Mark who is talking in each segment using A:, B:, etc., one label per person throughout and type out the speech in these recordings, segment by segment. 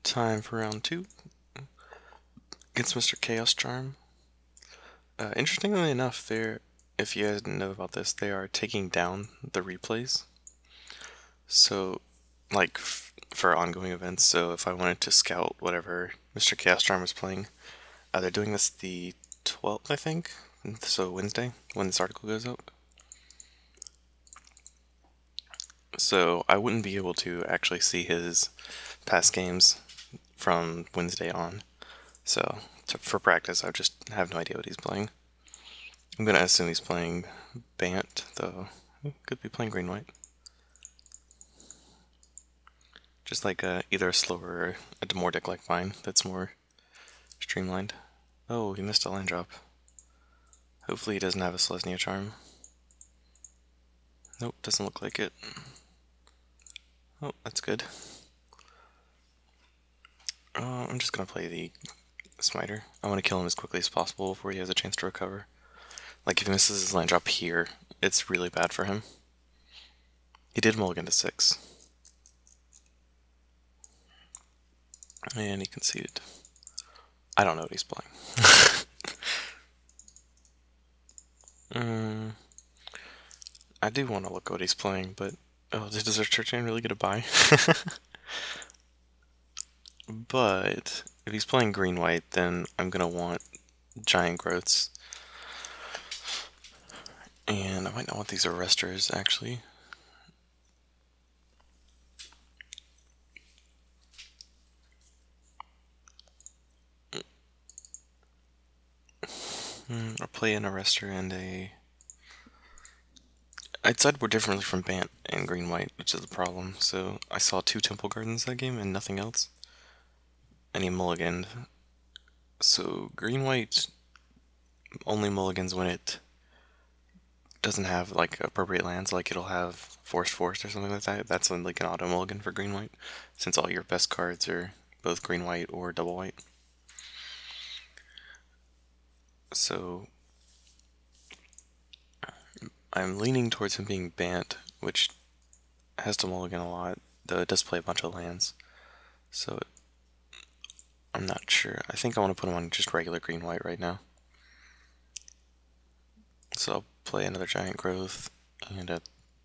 A: Time for round 2 against Mr. Chaos Charm. Interestingly enough, if you guys didn't know about this, they are taking down the replays. So, like, for ongoing events, so if I wanted to scout whatever Mr. Chaos Charm was playing, they're doing this the 12th, I think, so Wednesday, when this article goes up. So I wouldn't be able to actually see his past games from Wednesday on. So, for practice, I just have no idea what he's playing. I'm gonna assume he's playing Bant, though he could be playing green-white. Just like either a slower or a more deck like mine that's more streamlined. Oh, he missed a land drop. Hopefully he doesn't have a Selesnya charm. Nope, doesn't look like it. Oh, that's good. I'm just gonna play the Smiter. I want to kill him as quickly as possible before he has a chance to recover. Like, if he misses his land drop here, it's really bad for him. He did mulligan to 6. And he conceded. I don't know what he's playing. I do want to look what he's playing, but... Oh, does our church chain really get a buy? But if he's playing green-white, then I'm going to want giant growths. And I might not want these arresters, actually. I'll play an arrestor and a... I'd said we're differently from Bant and green-white, which is the problem. So I saw 2 Temple Gardens that game and nothing else. And he mulliganed. So green-white only mulligans when it doesn't have like appropriate lands, like it'll have force or something like that. That's like an auto mulligan for green-white, since all your best cards are both green-white or double-white. So I'm leaning towards him being Bant, which has to mulligan a lot, though it does play a bunch of lands. So I'm not sure. I think I want to put him on just regular green-white right now. So I'll play another giant growth and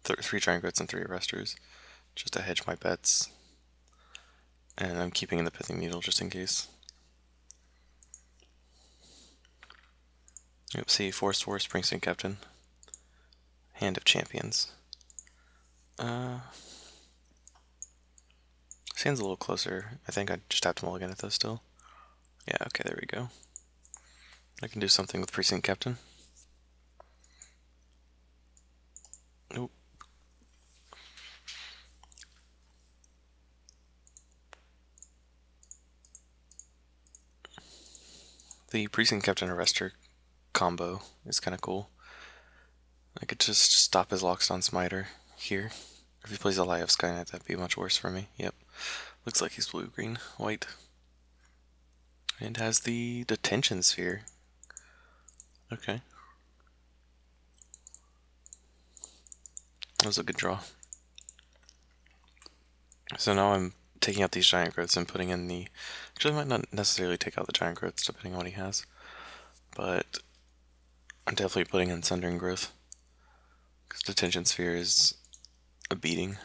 A: 3 giant growths and 3 arresters, just to hedge my bets. And I'm keeping in the pithing needle just in case. Yep, see, Force Springsteen Captain. Hand of Champions. Sand's a little closer. I think I just have to mulligan it though still. Yeah, okay, there we go. I can do something with Precinct Captain. Nope. The Precinct Captain Arrestor combo is kind of cool. I could just stop his Lockstone Smiter here. If he plays a Lie of Skynet, that'd be much worse for me. Yep. Looks like he's blue, green, white. And has the Detention Sphere. Okay. That was a good draw. So now I'm taking out these giant growths and putting in the... Actually, I might not necessarily take out the giant growths depending on what he has. But I'm definitely putting in Sundering Growth. Because Detention Sphere is a beating.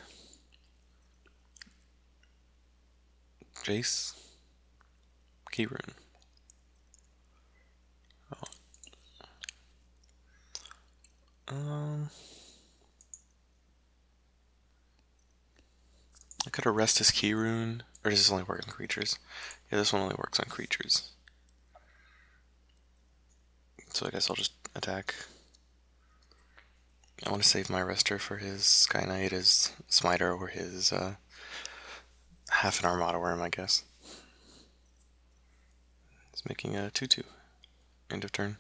A: Jace. Keyrune. I could arrest his Keyrune. Or does this only work on creatures? Yeah, this one only works on creatures. So I guess I'll just attack. I want to save my arrestor for his Sky Knight, his Smiter, or his half an Armada Worm, I guess. He's making a 2-2. End of turn.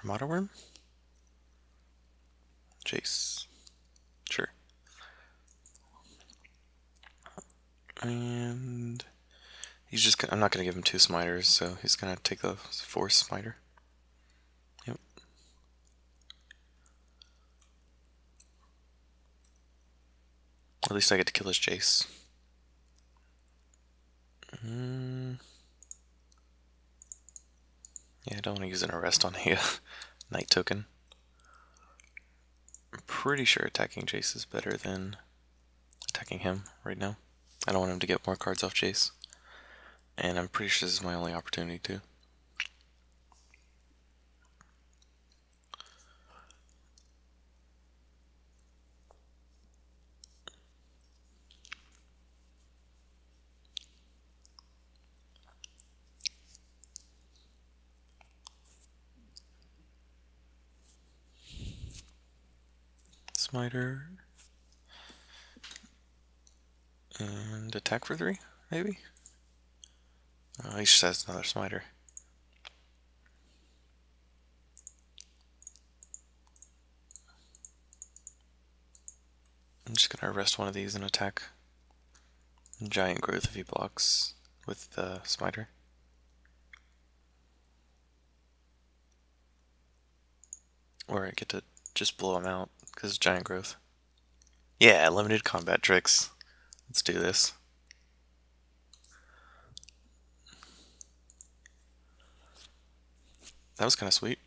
A: Armada Worm? Jace. And he's just I'm not gonna give him 2 smiters, so he's gonna take the 4th smiter. Yep. At least I get to kill his Jace. Yeah, I don't want to use an arrest on a night token. I'm pretty sure attacking Jace is better than attacking him right now. I don't want him to get more cards off Jace. And I'm pretty sure this is my only opportunity too. Smiter. And attack for 3, maybe? Oh, he just has another smiter. I'm just gonna arrest one of these and attack Giant Growth if he blocks with the smiter. Or I get to just blow him out because Giant Growth. Yeah, limited combat tricks. Let's do this. That was kind of sweet.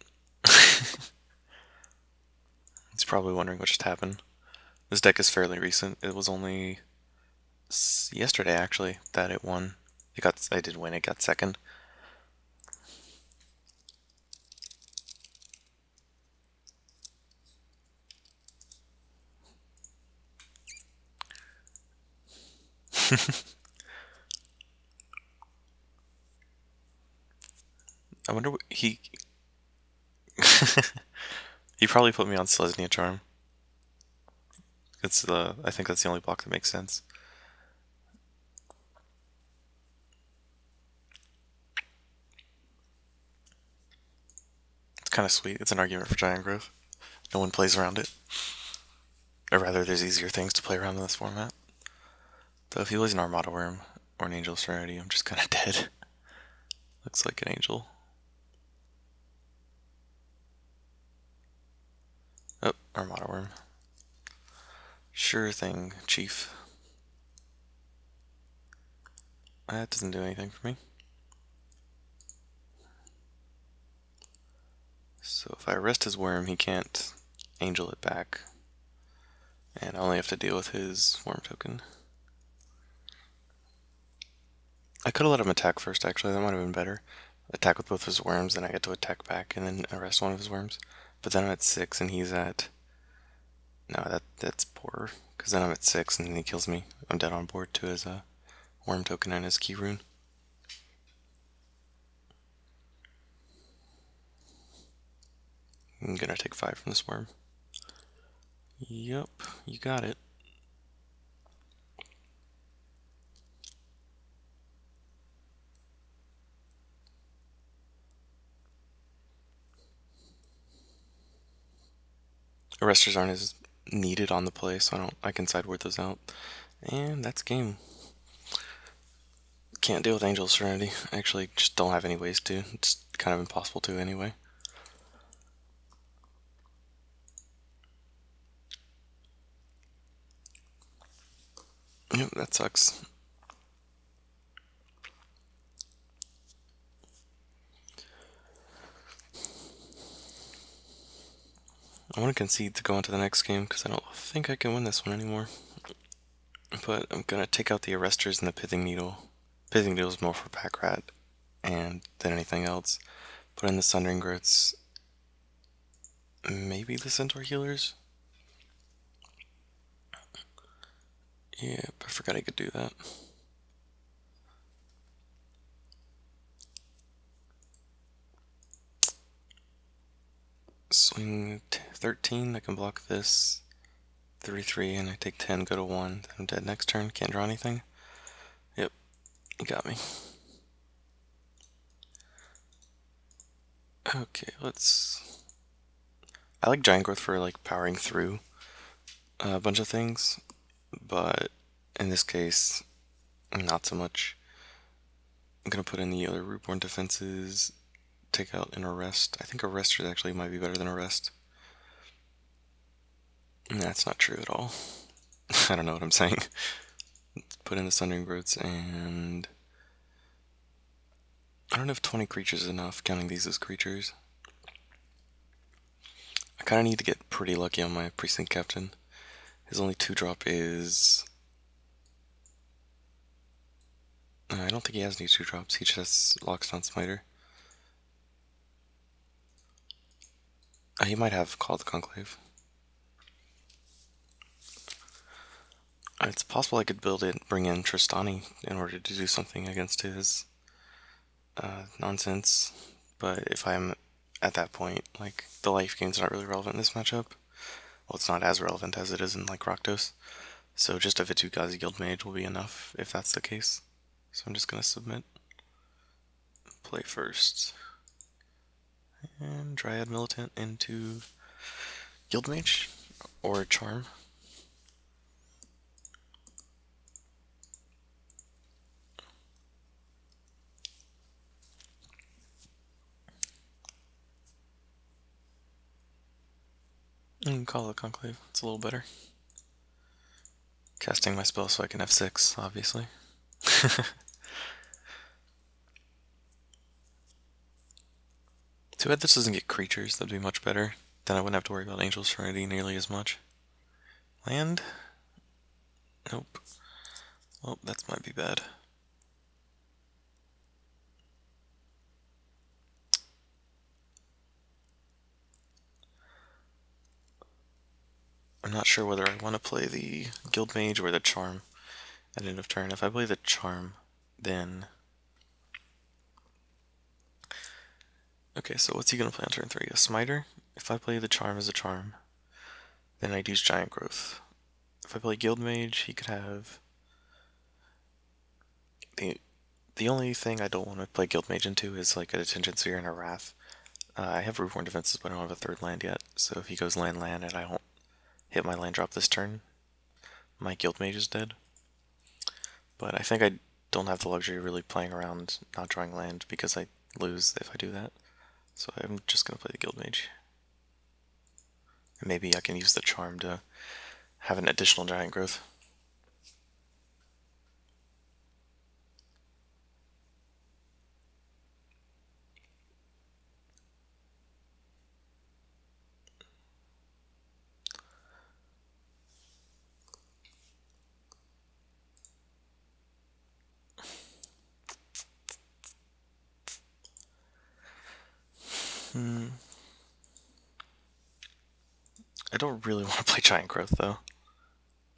A: He's probably wondering what just happened. This deck is fairly recent. It was only yesterday, actually, that it won. I did win. It got second. I wonder what he. He probably put me on Selesnya Charm. I think that's the only block that makes sense. It's kind of sweet. It's an argument for Giant Growth. No one plays around it. Or rather, there's easier things to play around in this format. Though if he was an Armada Worm or an Angel Serenity, I'm just kind of dead. Looks like an Angel. Oh, Armada Worm. Sure thing, Chief. That doesn't do anything for me. So if I arrest his worm, he can't angel it back. And I only have to deal with his worm token. I could have let him attack first, actually. That might have been better. Attack with both his worms, then I get to attack back and then arrest one of his worms. But then I'm at 6 and he's at... No, that's poor. Because then I'm at 6 and then he kills me. I'm dead on board to his worm token and his key rune. I'm gonna take 5 from this worm. Yup, you got it. Arresters aren't as needed on the play, so I can sideboard those out. And that's game. Can't deal with Angel Serenity. I actually just don't have any ways to. It's kind of impossible to anyway. Yep, that sucks. I want to concede to go into the next game because I don't think I can win this one anymore. But I'm going to take out the Arresters and the Pithing Needle. Pithing Needle is more for Pack Rat and than anything else. Put in the Sundering Growths. Maybe the Centaur Healers? Yeah, I forgot I could do that. Swing 13, I can block this. 3-3, and I take 10, go to 1. I'm dead next turn, can't draw anything. Yep, you got me. Okay, I like Giant Growth for like powering through a bunch of things, but in this case, Not so much. I'm gonna put in the other Rootborn defenses, take out an arrest. I think arresters actually might be better than arrest. That's not true at all. I don't know what I'm saying. Put in the Sundering Growths, and I don't know if 20 creatures is enough, counting these as creatures. I kind of need to get pretty lucky on my Precinct Captain. His only 2-drop is... I don't think he has any 2-drops, he just has Lockstone Smiter. He might have Call the Conclave. It's possible I could build it, bring in Tristani in order to do something against his nonsense. But if I'm at that point, like, the life game's not really relevant in this matchup. Well, it's not as relevant as it is in, like, Rakdos. So just a Vitu-Ghazi Guildmage will be enough if that's the case. So I'm just going to submit. Play first. And Dryad Militant into Guildmage or Charm. And call it Conclave. It's a little better. Casting my spell so I can F6, obviously. Too bad this doesn't get creatures, that'd be much better. Then I wouldn't have to worry about Angel's Trinity nearly as much. Land? Nope. Well, that might be bad. I'm not sure whether I want to play the Guildmage or the Charm at end of turn. If I play the Charm, then... Okay, so what's he going to play on turn 3? A Smiter? If I play the Charm as a Charm, then I'd use Giant Growth. If I play Guildmage, he could have... The only thing I don't want to play Guildmage into is like a Detention Sphere and a Wrath. I have Rootborn defenses, but I don't have a third land yet, so if he goes land and I don't hit my land drop this turn, my Guildmage is dead. But I think I don't have the luxury of really playing around not drawing land because I lose if I do that. So I'm just going to play the Guildmage. And maybe I can use the Charm to have an additional Giant Growth. I don't really want to play Giant Growth though.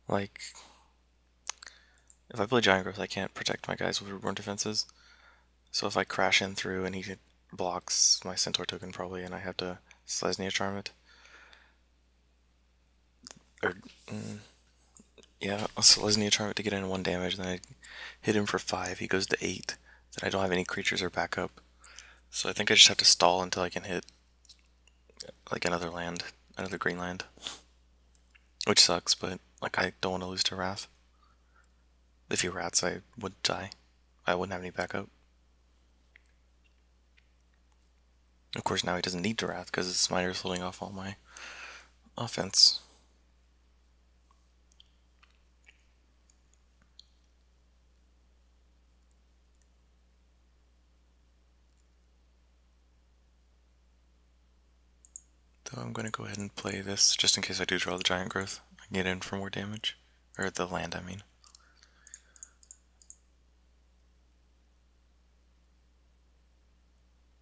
A: Like, if I play Giant Growth, I can't protect my guys with Reborn defenses. So if I crash in through and he blocks my Centaur token probably, and I have to Selesnya Charm it. Or, yeah, I'll Selesnya Charm it to get in 1 damage, then I hit him for 5, he goes to 8. Then I don't have any creatures or backup. So I think I just have to stall until I can hit like another land, another green land. Which sucks, but like I don't want to lose to Wrath. If he rats, I would die. I wouldn't have any backup. Of course, now he doesn't need to Wrath because his Smiter's holding off all my offense. So I'm going to go ahead and play this just in case I do draw the Giant Growth. I can get in for more damage. Or the land, I mean.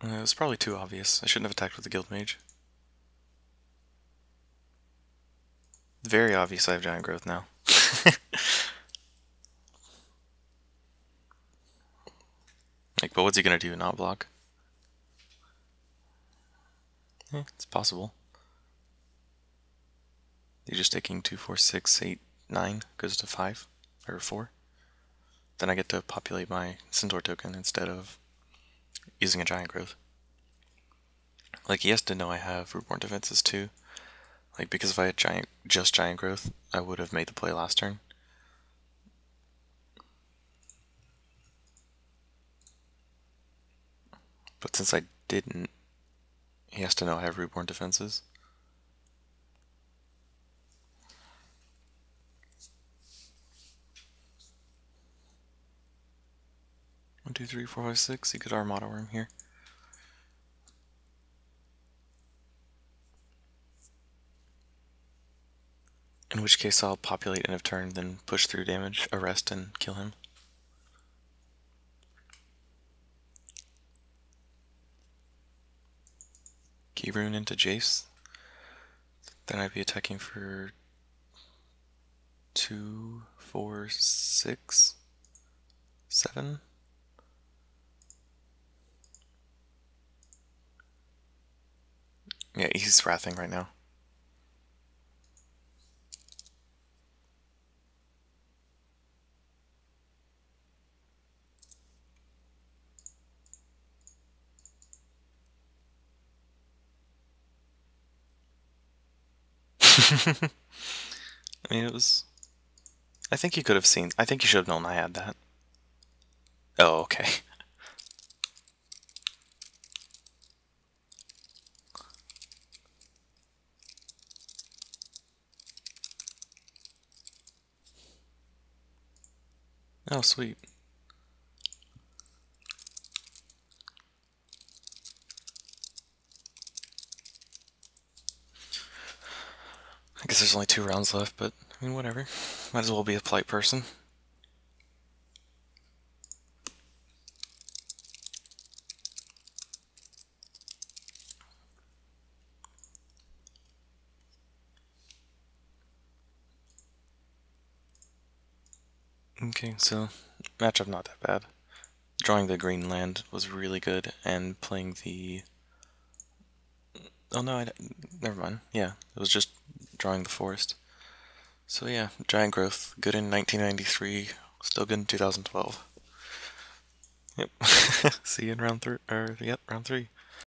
A: It was probably too obvious. I shouldn't have attacked with the Guildmage. Very obvious I have Giant Growth now. Like, but what's he gonna do? Not block? It's possible. You're just taking 2, 4, 6, 8, 9, goes to 5, or 4. Then I get to populate my Centaur token instead of using a Giant Growth. Like, he has to know I have Rootborn defenses too. Like, because if I had just Giant Growth, I would have made the play last turn. But since I didn't, he has to know I have reborn defenses. One, two, three, four, five, six. You could Armada Worm here. In which case I'll populate end of turn, then push through damage, arrest, and kill him. Key rune into Jace. Then I'd be attacking for 2, 4, 6, 7. Yeah, he's wrathing right now. I mean, it was... I think he could have seen... I think he should have known I had that. Oh, okay. Oh, sweet. I guess there's only 2 rounds left, but, I mean, whatever. Might as well be a polite person. Okay, so matchup not that bad. Drawing the green land was really good, and playing the... Oh no, never mind. Yeah, it was just drawing the forest. So yeah, giant growth, good in 1993, still good in 2012. Yep. See you in round 3, or yep, round 3.